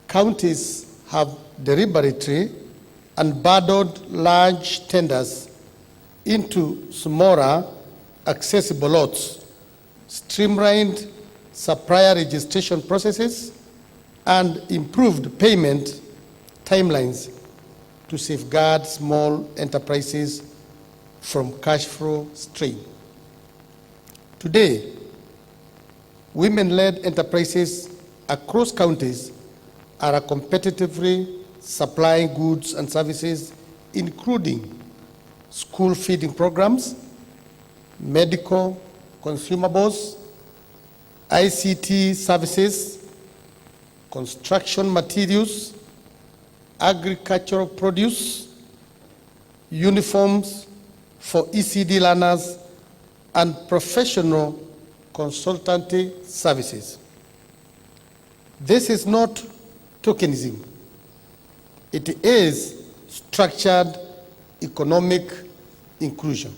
counties have deliberately unbundled large tenders into smaller, accessible lots, streamlined supplier registration processes, and improved payment timelines to safeguard small enterprises from cash flow strain. Today, women-led enterprises across counties are competitively supplying goods and services, including school feeding programs, medical consumables, ICT services, construction materials, agricultural produce, uniforms for ECD learners, and professional consultancy services. This is not tokenism. It is structured economic inclusion.